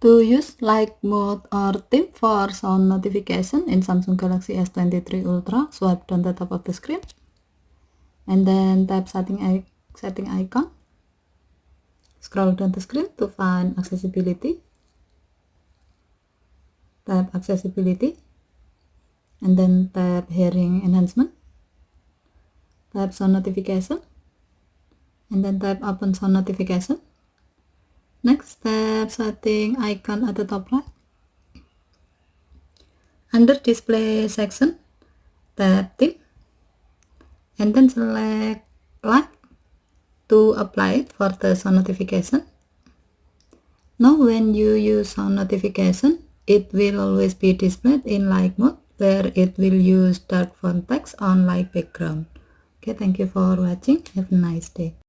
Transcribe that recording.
To use light mode or theme for sound notification in Samsung Galaxy S23 Ultra, swipe down the top of the screen and then tap setting icon. Scroll down the screen to find accessibility. Tap accessibility and then tap hearing enhancement. Tap sound notification and then tap open sound notification. Next, tap setting icon at the top right. Under display section, tap theme and then select light to apply it for the sound notification. Now when you use sound notification, it will always be displayed in light mode, where it will use dark font text on light background. Okay, thank you for watching. Have a nice day.